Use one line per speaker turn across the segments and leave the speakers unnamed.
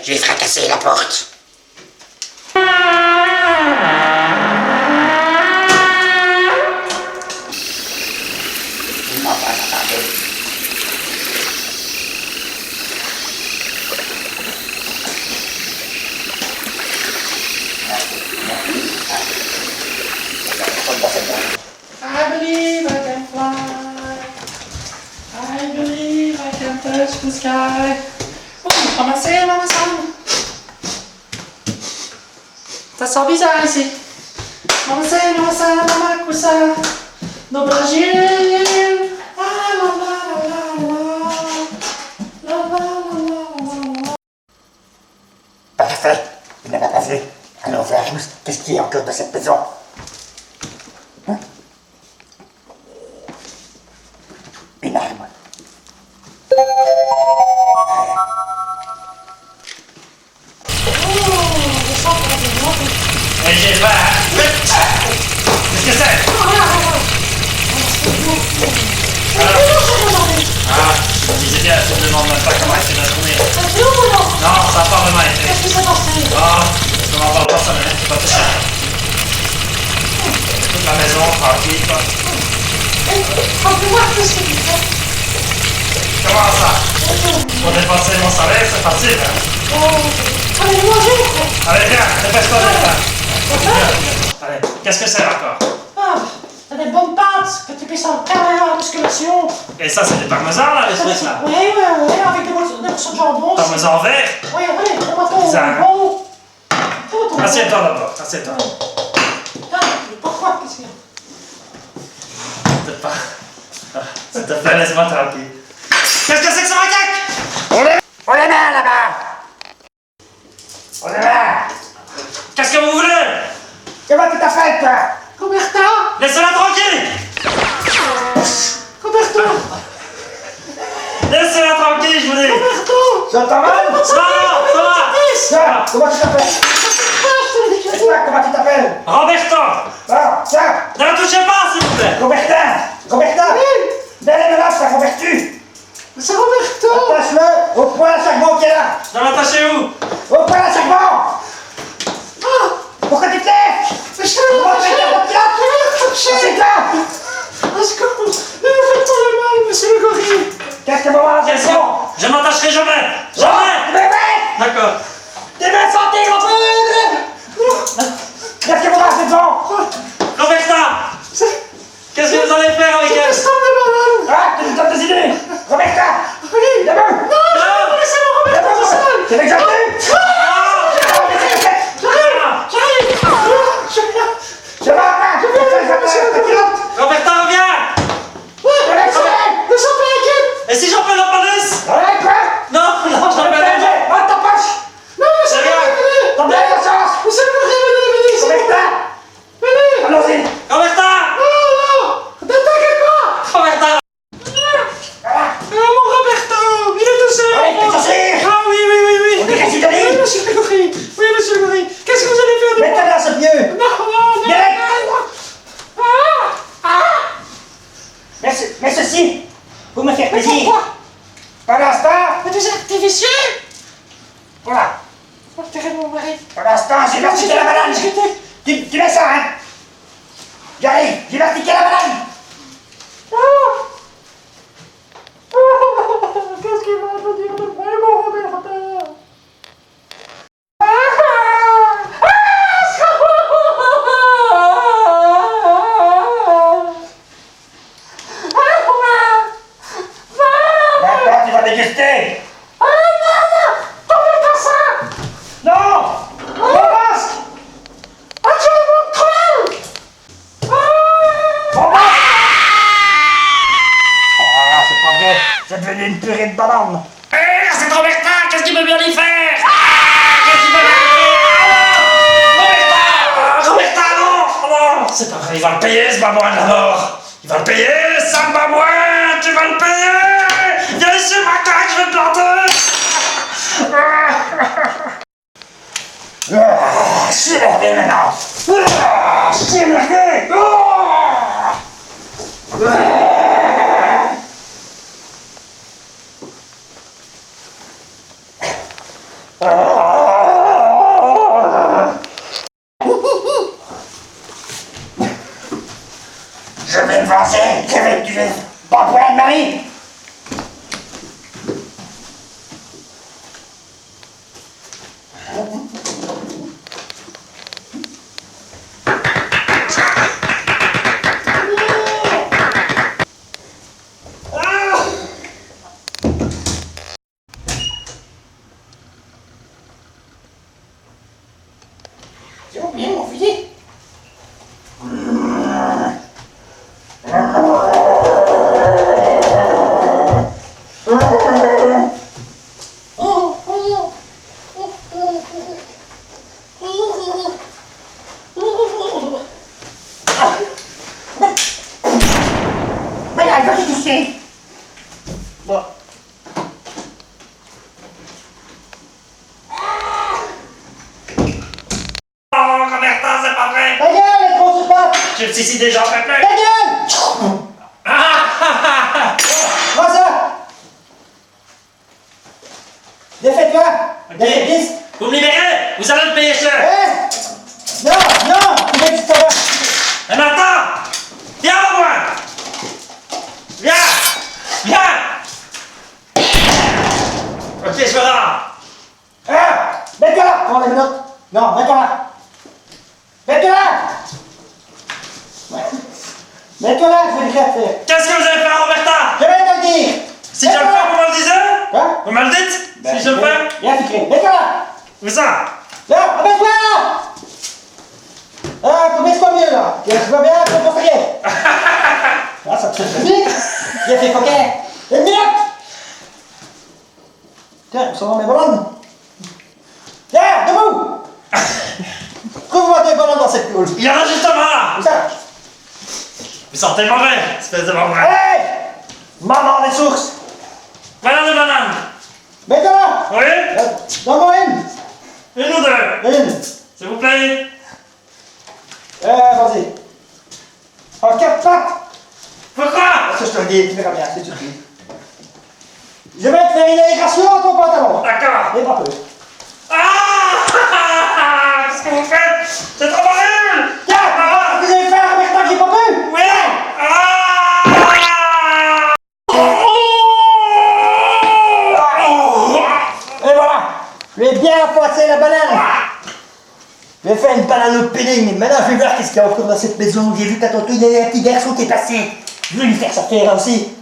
je vais fracasser la porte. Il m'a pas entendu.
I believe I can fly. I believe I can touch the sky. Ramassez, ramassez. Ça sent bizarre ici. Ramassez, ramassez, ramassez. No Brasil. Ah, la la la la la. La la la la la.
Parfait, il n'a pas vu. Alors on verra tous qu'est-ce qu'il y a encore dans cette maison. Hein? Une arme.
Et j'ai pas. Qu'est-ce que c'est? Ah, je disais bien, je me demande même pas comment elle s'est la journée. Non, ça n'a pas vraiment été.
Qu'est-ce que ça t'en fait?
Ah, je m'en parle pas, ça ne c'est pas touché. Toute la maison, tranquille, quoi.
Rappelez-moi qu'est-ce que tu fais?
Comment ça? Pour dépenser mon salaire, c'est facile, hein?
Oh, allez manger ou quoi?
Allez, viens, dépêche-toi, allez, qu'est-ce que c'est encore?
Ah, t'as des bonnes pâtes que tu puisses en faire à la musculation.
Et ça, c'est du parmesan, là, les trucs, là?
Oui, avec des morceaux de jambon.
Parmesan vert?
Oui, tomato,
Bizarre.
bon.
Assieds-toi d'abord, assieds-toi.
Ah, pourquoi? Qu'est-ce qu'il y a?
Peut-être pas. Ah, s'il te plaît, laisse-moi tranquille. Qu'est-ce que c'est que ce macaque?
On les met là-bas. On les met.
Qu'est-ce que vous voulez?
Comment tu t'appelles, toi?
Roberta!
Laissez-la tranquille!
Roberto!
Laissez-la tranquille, je vous dis!
Roberto!
J'entends mal?
Ça va, ça va!
Tiens, comment tu t'appelles? Et toi, comment tu t'appelles?
Roberto!
Ah, tiens,
Ne la touchez pas, s'il vous plaît!
Robertin. Robertin. Donne-le là, ça Robertu.
C'est Roberto!
Attache-le au point à charbon qui est là.
Je dois l'attacher où?
Au point à charbon.
Ah!
Pourquoi tu te lèves?
Mais je vais
Pourquoi tu te lèves? Assieds-toi.
Au secours! Ne me faites pas le mal, monsieur le gorille!
Qu'est-ce que maman a
Qu'est-ce
fait?
que... Je m'attacherai jamais! Jamais!
Bébé.
D'accord.
T'es bien santé, mon frère. Qu'est-ce que maman a fait devant?
Roberta! Qu'est-ce que vous allez faire avec elle?
Stop de banane!
Ah, tu me donnes des idées. Roberta.
Oui!
Debout.
Non!
Laissez-moi Roberto tout seul!
C'est l'exemple. Je vais là.
Roberta, reviens!
Ne sois pas inquiète!
Et si j'appelle la police?
Allez, quoi?
Non, non, j'appelle la police!
Va ta poche.
Non, monsieur le gorille, venez!
T'en as la chance.
Monsieur le gorille, venez ici!
Roberta.
Venez!
Allons-y.
Roberta!
Non! N'attaquez pas!
Roberta!
Mon Roberto! Il est tout seul!
Allez, fais sortir.
Ah oui, oui, oui, oui!
On dirait qu'il donne.
Oui, monsieur le gorille! Oui, monsieur le gorille! Qu'est-ce que vous allez faire de moi?
Mets-toi dans ce vieux.
Non, non, non!
Viens.
Ah! Ah!
Mais ceci, pour me faire
Mais
plaisir.
pourquoi?
Pendant ce temps,
Mais vous êtes vicieux!
voilà.
Pour tirer mon mari!
Pendant ce temps, j'ai vertiqué la banane. Tu mets ça, hein? J'arrive, j'ai vertiqué la banane.
Qu'est-ce qu'il va me dire de moi, mon Roberto?
Maintenant, tu vas déguster. Non! Mon masque! Mon masque! Ah, c'est pas vrai. C'est devenu une purée de banane.
C'est Roberta! Qu'est-ce qu'il veut bien y faire? Qu'est-ce qu'il veut bien y faire? Roberta! Roberta, non! Non! C'est pas vrai, il va le payer, ce babouin d'abord! Il va le payer, Sam Babouin! Tu vas le payer! Viens ici, macaque, je vais te planter!
Je suis énervé maintenant. Je suis énervé. Ah. Pas pour Anne-Marie.
J'ai oublié mon fusil.
Mais là, il va te toucher.
Bon.
Oh, Roberta, c'est pas vrai!
Ta gueule, grosse patte.
Tu me suicides déjà,
Ta
Pepe!
gueule. Prends ça. Défais-toi.
Ok.
Défais-toi.
Vous me libérez! Vous allez le payer cher!
Hein? Non, non, tu veux que tu t'en vas.
Et maintenant! Viens, moi! Viens! Viens! Ok, je me rends!
Ah! Mets-toi là! Prends les menottes! Non, mets-toi là! Mets-toi là! Ouais. Mets-toi là, je vais le faire.
Qu'est-ce que vous allez faire, Roberta?
Je vais te le dire!
Si je le fais, vous me le disiez?
Quoi?
Vous me le dites? Si je le fais?
Viens, Ficré, mets-toi là!
Où ça?
Là, mets-toi là! Ah, mets-toi mieux là! Je vois bien, je comprends rien! Ah, ça te fait plaisir! Viens, fais coquin! Une minute! Tiens, où sont mes ballons? Tiens, debout! Trouve-moi des ballons dans cette poule!
Il y en a justement là!
Où ça?
Vous sentez mauvais, espèce de mauvais.
Hey! Maman des sources!
Voilà des bananes!
Mets-toi là!
Oui?
Donne-moi une!
Une ou deux?
Une!
S'il vous plaît?
Vas-y! En quatre pattes!
Pourquoi?
Ça, je te le dis, tu verras bien, c'est tout de suite. Je vais te faire une allégation à ton pantalon!
D'accord.
Et pas peu!
Ah! Qu'est-ce que vous faites? C'est trop horrible!
Tiens! Vous allez faire avec toi que j'ai pas pu!
Oui! Ah!
Et voilà! Je vais bien passer la banane! Je vais faire une banane au pudding. Maintenant, je vais voir qu'est-ce qu'il y a encore dans cette maison. J'ai vu qu'à tantôt, il y avait un petit garçon qui est passé. Je vais lui faire sortir aussi.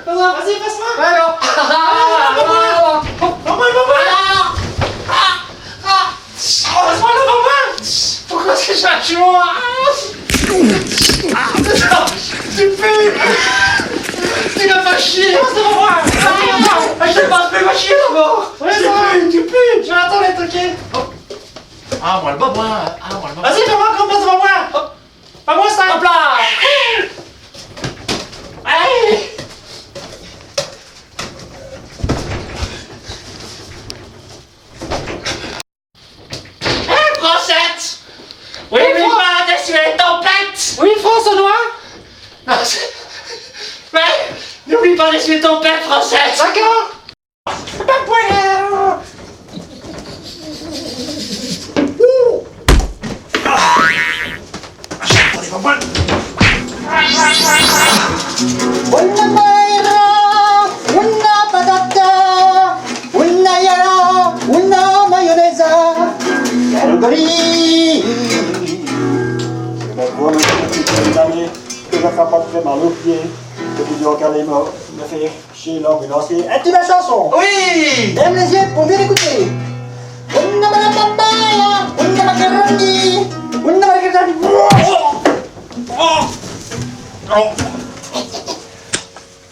Vas-y, passe-moi!
Pourquoi c'est chaque jour? Tu peux! Tu l'as pas chier! Je sais pas, fais pas chier d'abord! Tu peux!
Je l'attends les truqués!
Ah, moi le babouin! Ah, moi le babouin!
Vas-y, fais-moi comme passe devant moi! Pas moi, ça!
Hop là!
Allez!
Brochette!
Oui,
N'oublie
Fran-
pas d'essuyer ton pet!
Oui, François Noir!
Non, mais n'oublie pas d'essuyer ton pet, Brochette!
D'accord! Pas de poignard!
Attendez, babouin!
Una mayra, una patata, una yara, una mayonnaise, Calgary. Je vais voir une petite année que je ne ferai pas très mal aux pieds, que tu dois regarder me faire chez l'ambulancier. Es-tu ma chanson?
Oui!
Lève les yeux pour bien l'écouter. Una papaya, una macaroni, una macaroni.
Oh! Oh!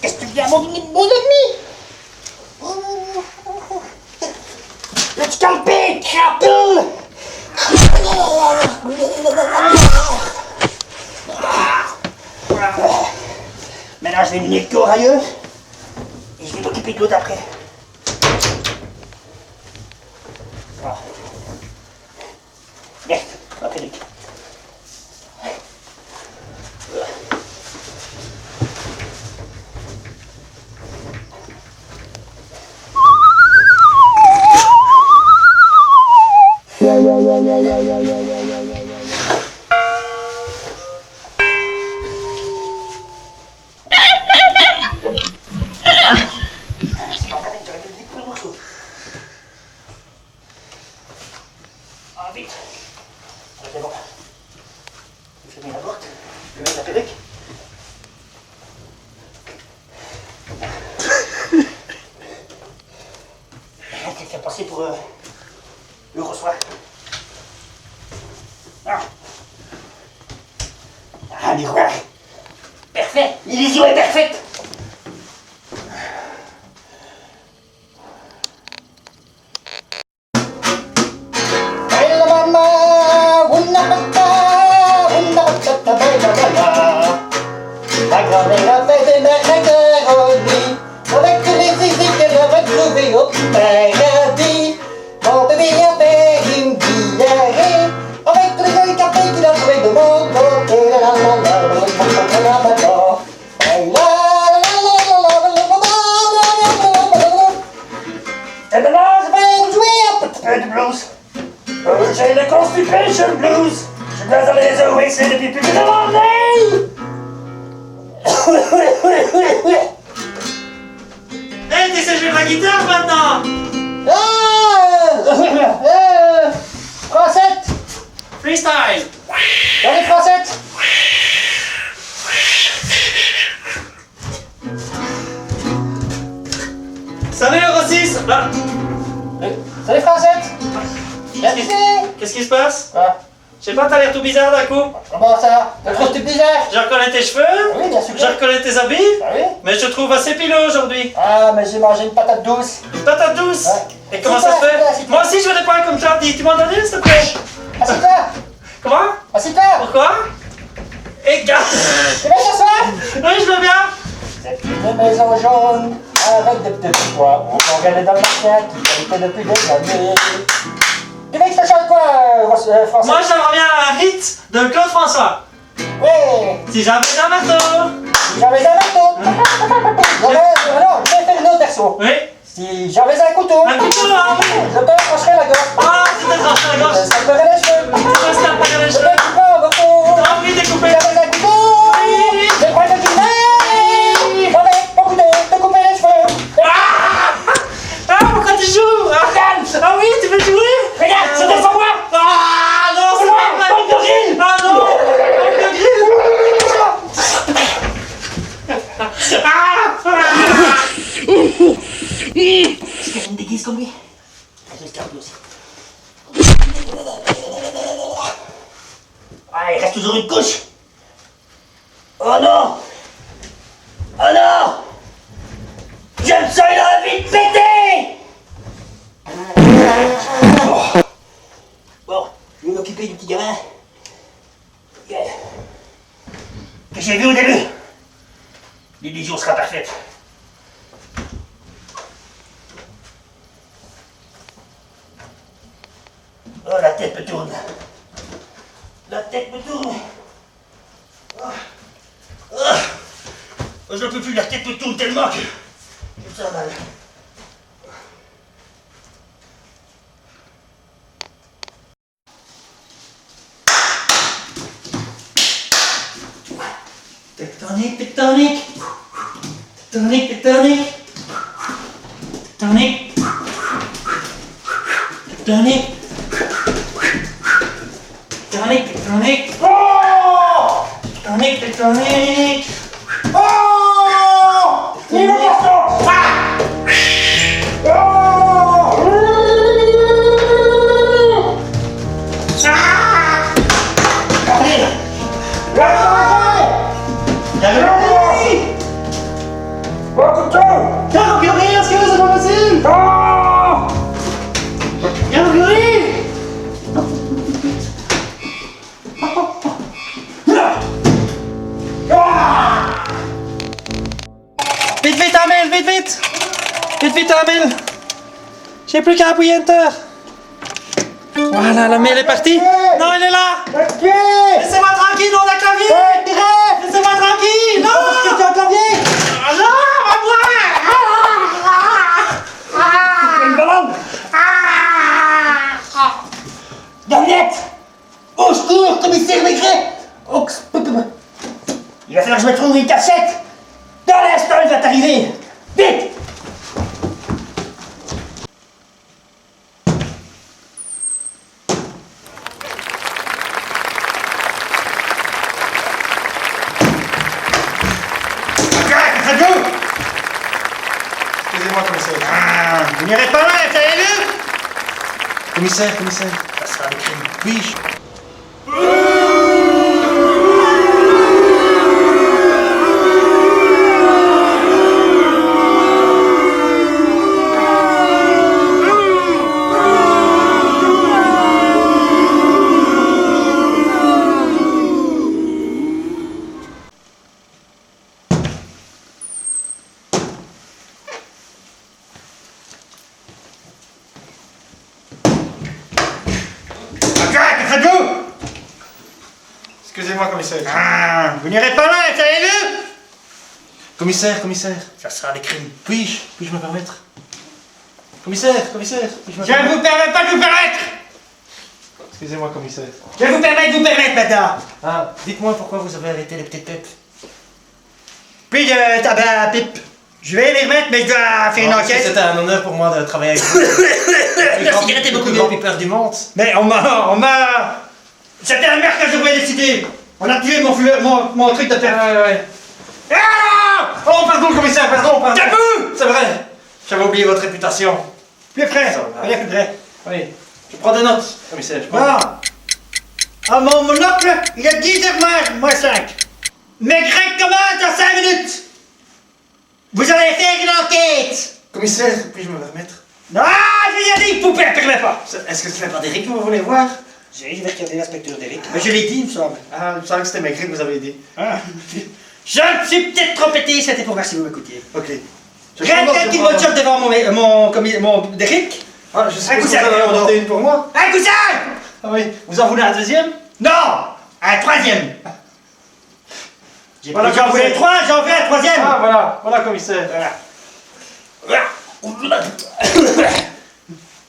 Qu'est-ce que tu viens, mon ennemi? Veux-tu camper? les crapules! Maintenant, je vais mener le corps ailleurs. Et je vais m'occuper de l'autre après. Voilà. Merde, ma perruque. Ah, vite. Ok, bon. Je ferme la porte. Je mets la perruque. Je vais faire passer pour le reçoit. Ah. Ah, miroir. Parfait. L'illusion est parfaite. La grand-mère a fait des macaroni avec les zizi qu'elle a retrouvés au paradis. Mon bébé a fait une diarrhée avec tous les handicapés qu'il a trouvés de mon côté. La la la la la la la la la. Et maintenant, je vais vous jouer un petit peu de blues. J'ai le Constipation Blues. Je dois aller aux WC depuis plus de 9 années.
Hey, tu sais jouer de la guitare maintenant?
Francette.
Freestyle!
Allez, Francette.
Salut Eurosix! Ah,
Salut, Francette.
qu'est-ce qui se passe?
Ah,
Je sais pas, t'as l'air tout bizarre d'un coup.
comment ça? Le costume bizarre?
Je reconnais tes cheveux,
Oui, bien sûr.
je reconnais tes habits,
Ah oui?
mais je te trouve assez pileux aujourd'hui.
Ah, mais j'ai mangé une patate douce.
Une patate douce?
Ouais.
Et comment ça se fait? Moi aussi je veux des pains comme ça, tu m'en donnes s'il te plaît?
Assieds-toi.
Comment?
Assieds-toi.
Pourquoi? Et gars!
Tu veux t'asseoir?
Oui, je veux bien!
C'est une maison jaune avec des petits toits où on regardait dans le marché qui habitait depuis des années. Tu veux que je te chante quoi, Francette?
Moi j'aimerais bien un hit de Claude François.
Oui.
Si j'avais un marteau.
J'avais un marteau. Non, je vais faire une autre version.
Oui.
Si j'avais un couteau,
Un couteau, ah oui.
je te trancherais la gorge.
Ah, tu te tranches la gorge.
Ça te ferait les cheveux.
Tu vas se taper les
Je
cheveux.
te couperais en morceaux.
T'as envie de
Si
couper.
j'avais un couteau,
Oui.
je prends le guillemets. Avec mon couteau, te couper les cheveux.
Ah, pourquoi tu joues? Ah oui, tu veux jouer?
Regarde, c'est devant moi.
Ah non, c'est pas vrai.
Pointe de grille.
Ah non, pointe de grille.
Est-ce que je me déguise comme lui? Je vais se garder aussi. Ah, il reste toujours une couche. Oh non. Oh non. Je me sens une envie de péter. Bon, je vais m'occuper du petit gamin. Que j'ai vu au début. L'illusion sera parfaite. Oh, la tête me tourne. La tête me tourne. Oh. Oh, je ne peux plus, la tête me tourne tellement que je me sens mal.
Tectonique, tectonique. Tectonique, tectonique. Tectonique. Tectonique. Tectonique, tectonique.
Oh.
Tectonique, tectonique.
Oh. Il est partant. Ah. Oh. Arrive.
Viens, Marguerite, est-ce que c'est pas possible?
Oh.
Viens, Marguerite. vite, vite! Vite, vite, la mail! J'ai plus qu'à appuyer Enter! Voilà, la mail est partie! Non, il est là!
Ok!
Laissez-moi tranquille, non, la clavier!
Direct!
Laissez-moi tranquille! Non!
Qu'est-ce que tu as au clavier?
Ah, non,
Une ballon! Galinette! Au secours, commissaire Maigret! Il va falloir que je me trouve une cachette! Dans l'instant, il va t'arriver! Vite!
Excusez-moi, commissaire.
Ah, vous n'irez pas loin, savez-vous?
Commissaire.
Ça sera le crime.
Puis-je? Excusez-moi, commissaire.
Ah, vous n'irez pas loin, savez-vous?
Commissaire.
Ça sera le crime.
Puis-je me permettre? Commissaire, puis-je me
Je ne
permettre?
vous permets pas de vous permettre!
Excusez-moi, commissaire.
Je vous permets de vous permettre maintenant!
Ah, dites-moi pourquoi vous avez arrêté les petites têtes.
Puis tabac pipe. Je vais les remettre, mais je dois faire une enquête.
C'était un honneur pour moi de travailler avec vous.
La cigarette est beaucoup
le
mieux.
grand pipeur du monde.
Mais on m'a... C'était la merde que je voulais décider. On a tué mon truc de tête.
Ouais.
Ah!
Oh, pardon, commissaire, pardon.
Tabou!
C'est vrai. J'avais oublié votre réputation.
Plus près.
Ça va.
Il y a plus près.
Oui. Je prends des notes, commissaire.
Ah! Ah, mon monocle, il est 10h moins 5. Mais Greg commence dans 5 minutes. Vous allez faire une enquête.
Commissaire, puis-je me permettre?
Ah, je l'ai dit, poupée, ne permets pas.
Est-ce que ce n'est pas d'Eric que vous voulez voir?
Je vais regarder l'inspecteur d'Eric. Mais je l'ai dit, il me semble.
Ah, il me semble que c'était Maigret que vous avez dit.
Ah. Je me suis peut-être trompé, c'était pour voir si vous m'écoutiez.
Ok.
Quelqu'un qui me job devant mon Derrick.
Ah, je sais
Un
que vous
coussin.
en avez emporté une pour moi.
Un coussin!
Ah oui. Vous en voulez un deuxième?
Non! Un troisième!
Voilà,
J'en voulais trois, j'en veux un troisième!
Ah, voilà, commissaire.
Voilà.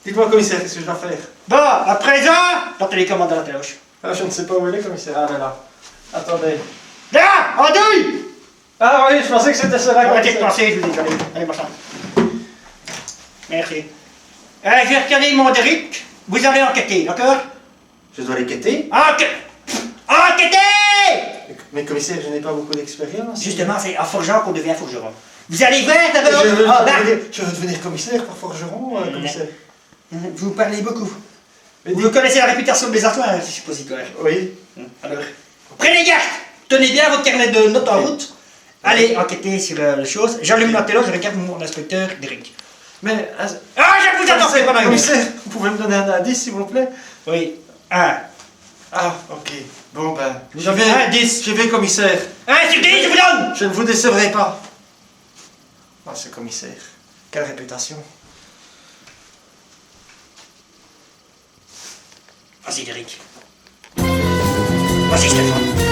Dites-moi, commissaire, qu'est-ce que je dois faire?
Bon, à présent, la télécommande dans la téloche.
Ah, je ne sais pas où elle est, commissaire. Ah, elle est là. Attendez.
Là, en douille!
Ah oui, je pensais que c'était cela.
Arrêtez de penser, je vous dis, allez, machin. Merci. Je vais regarder mon Derrick. Vous allez enquêter, d'accord?
Je dois les quêter.
Enquêtez!
Mais commissaire, je n'ai pas beaucoup d'expérience.
Justement, c'est en forgeant qu'on devient forgeron. Vous allez voir d'abord.
Je veux devenir commissaire, pas forgeron, commissaire.
Vous parlez beaucoup.
Mais
Vous connaissez la réputation de Bézatois, je suppose, quand même.
Oui.
Alors, prenez garde. Tenez bien votre carnet de notes en route. Allez enquêter sur les choses. J'allume la télé, je regarde mon inspecteur d'Eric.
Mais...
Ah, je vous attends, c'est pas mal.
Commissaire, vous pouvez me donner un indice, s'il vous plaît?
Oui. Un.
Ah, ok. Bon, ben...
Vous avez un 10.
J'y vais, commissaire.
Un sur 10, je vous donne.
Je ne vous décevrai pas. Ah, ce commissaire. Quelle réputation.
Vas-y, Derrick. Vas-y, Stéphane.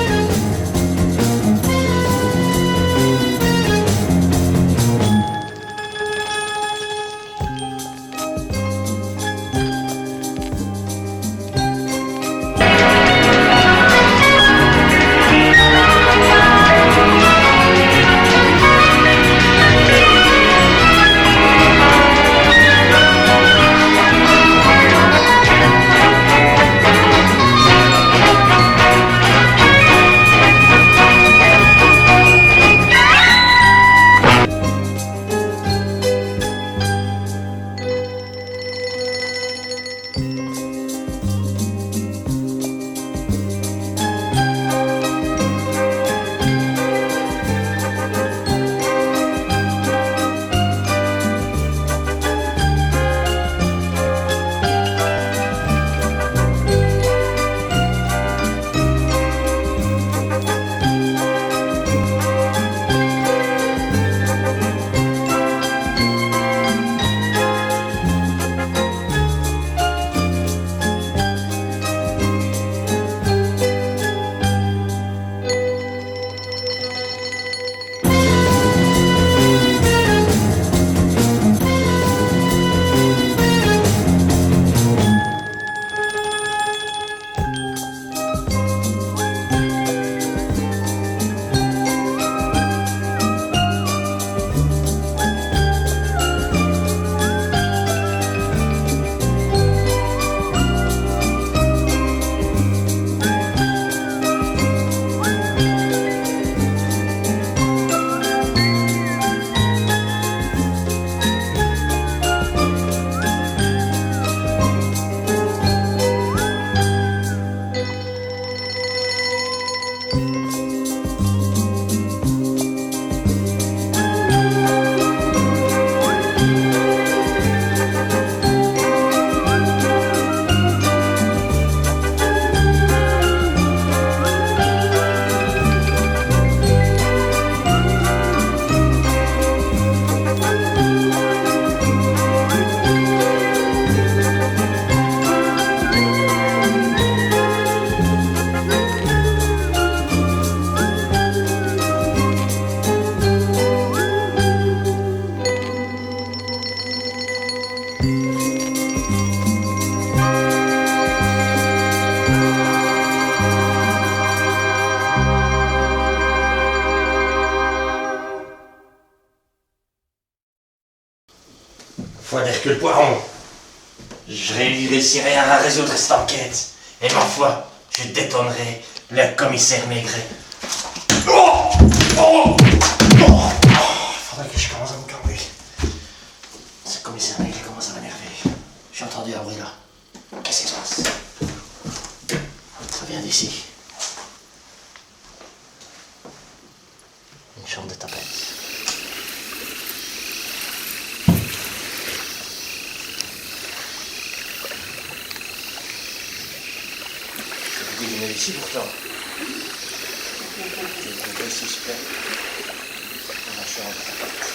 foi d'Hercule Poiron, je réussirai à résoudre cette enquête. Et ma foi, je détonnerai le commissaire Maigret. Oh! Oh! Oh! Faudrait que je commence à me calmer. Ce commissaire Maigret commence à m'énerver. J'ai entendu un bruit là. Qu'est-ce qui se passe? Ça vient d'ici. Une chambre de tapette. Je vais deviner ici pourtant. C'est un suspect. Dans la chambre de tapette.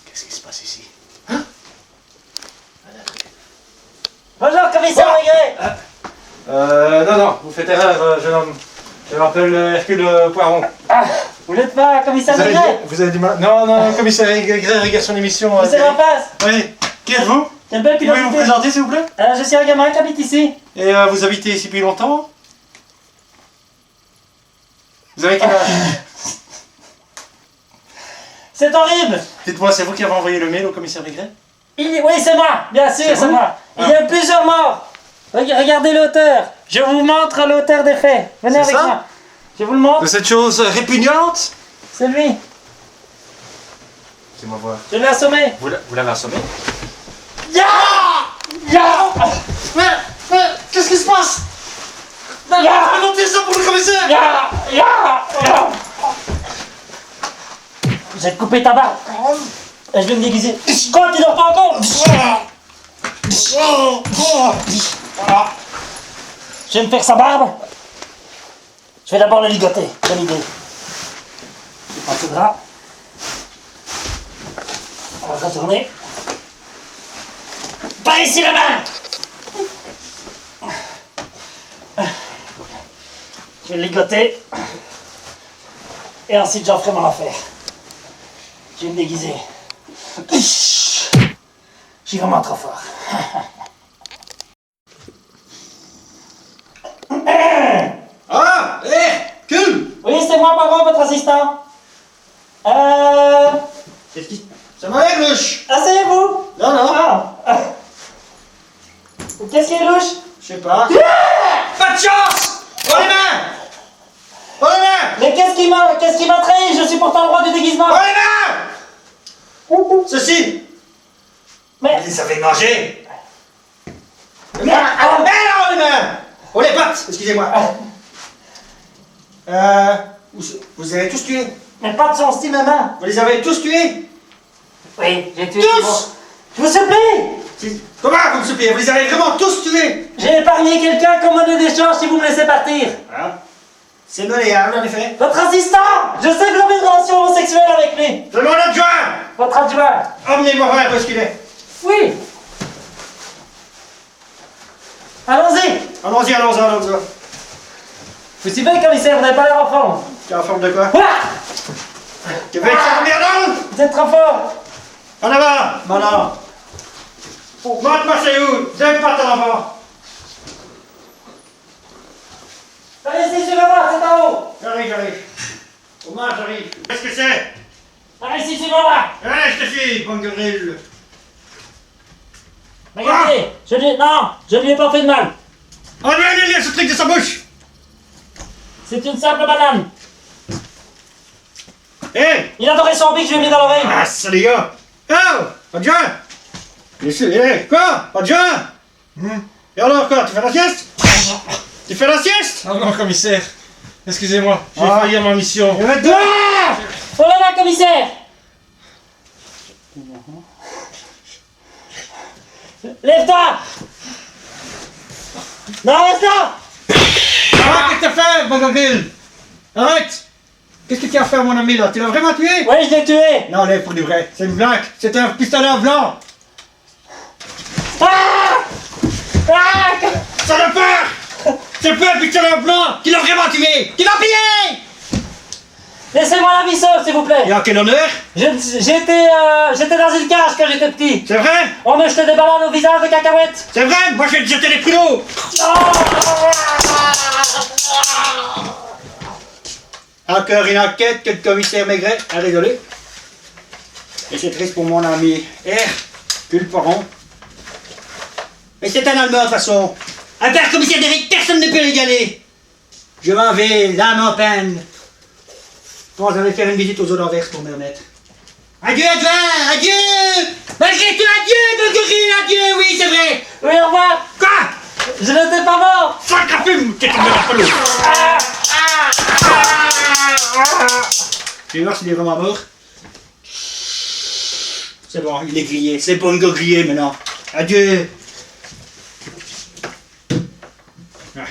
Qu'est-ce qui se passe ici? Hein?
Bonjour, commissaire Maigret.
Non, vous faites erreur, jeune homme. Je m'appelle Hercule Poiron.
Ah, vous n'êtes pas commissaire Maigret?
Vous avez du mal. Non, commissaire Maigret regarde son émission.
Commissaire en face.
Oui. Qui êtes-vous?
Quelle belle
Pouvez-vous vous
pilosité.
présenter, s'il vous plaît?
Je suis un gamin qui habite ici.
Et vous habitez ici depuis longtemps? Vous avez quel âge?
C'est horrible.
Dites-moi, c'est vous qui avez envoyé le mail au commissaire Maigret?
Oui, c'est moi, bien sûr, c'est
vous
moi. Il y a plusieurs morts. Regardez l'auteur. Je vous montre l'auteur des faits. Venez
C'est
avec
ça
moi. Je vous le montre.
De cette chose répugnante?
C'est lui.
Laissez-moi voir.
Je l'ai assommé.
Vous l'avez assommé?
Ya!
Mais qu'est-ce qui se passe?
Ya!
Remontez ça pour le commissaire!
Ya! Je vais te couper ta barbe. Et je vais me déguiser. Quoi, tu dors pas encore? Voilà. Je vais me faire sa barbe. Je vais d'abord le ligoter. Bonne idée. Je prends ce drap. On va retourner. Pas ici la main. Je vais le ligoter. Et ensuite j'en ferai mon affaire. Je vais me déguiser. Je suis vraiment trop fort.
Ah! Hercule!
Oui, c'est moi, Poiron, votre assistant.
Qu'est-ce qui... Ça m'a l'air louche!
Asseyez-vous.
Non.
Ah. Qu'est-ce qui est louche?
Je sais pas. Pas de chance! Oh les mains! Oh les mains!
Mais qu'est-ce qui m'a trahi? Je suis pourtant le roi du déguisement.
Oh les mains! Ceci!
Mais...
Vous savez manger? Mais non, les mains! Oh les pattes! Excusez-moi. Vous avez tous tué?
Mais pas de son style, ma main.
Vous les avez tous tués?
Oui, j'ai tué
Tous!
Je vous supplie.
Comment vous me suppliez? Vous les avez vraiment tous tués?
J'ai épargné quelqu'un comme monnaie d'échange si vous me laissez partir.
Ah. C'est monnayable en effet.
Votre assistant. Je sais que vous avez une relation homosexuelle avec lui.
C'est mon adjoint!
Votre adjoint.
Emmenez-moi voir où ce qu'il est.
Oui. Allons-y.
Allons-y.
Vous suivez, commissaire, vous n'avez pas l'air en forme.
Tu es en forme de quoi?
Ah.
Tu veux être ça combien d'hommes?
Vous êtes trop fort.
En avant! Maintenant! Monte-moi chez vous! Deux pattes en avant!
Allez, suivez-moi, c'est en haut.
J'arrive. Comment j'arrive? Qu'est-ce que c'est?
Allez, suivez-moi.
Allez, je te suis, bonne grille!
Regardez, je ne lui ai pas fait de mal.
Enlevez ce truc de sa bouche!
C'est une simple banane.
Hé!
Il adorait son bic, je lui ai mis dans l'oreille.
Ah, ça les gars! Oh! Adjoint! Quoi? Adjoint? Et alors quoi? Tu fais la sieste? Tu fais la sieste?
Oh non, commissaire. Excusez-moi, j'ai
Ah.
failli à ma mission.
Oh là là, commissaire. Lève-toi. Non, reste là.
Arrête, qu'est-ce que t'as fait, bonne grille? Arrête! Qu'est-ce que tu as fait à mon ami là? Tu l'as vraiment tué?
Oui, je l'ai tué.
Non, lève pour du vrai. C'est une blague. C'est un pistolet en blanc.
Ah! Ah!
Salopard! C'est pas un pistolet en blanc qui l'a vraiment tué! Qui l'a pillé!
Laissez-moi la vie seule, s'il vous plaît.
Et en quel honneur?
J'étais dans une cage quand j'étais petit.
C'est vrai?
On me jetait des ballons au visage de cacahuètes.
C'est vrai? Moi je vais te jeter les pruneaux! Encore une enquête que le commissaire Maigret a rigolé. Et c'est triste pour mon ami Pulperon. Mais c'est un Allemand de toute façon. À part le commissaire Derrick, personne ne peut l'égaler. Je m'en vais, l'âme en peine. Bon, j'allais faire une visite aux eaux d'Anvers pour me remettre. Adieu, adjoint! Adieu! Malgré tout, adieu, Gogorine, adieu, oui, c'est vrai!
Oui, au revoir.
Quoi?
Je n'étais pas mort.
Sacre fume, t'es tombé dans l'eau! Tu vas voir s'il est vraiment mort. C'est bon, il est grillé. C'est pas une go grillé maintenant. Adieu! Ouais.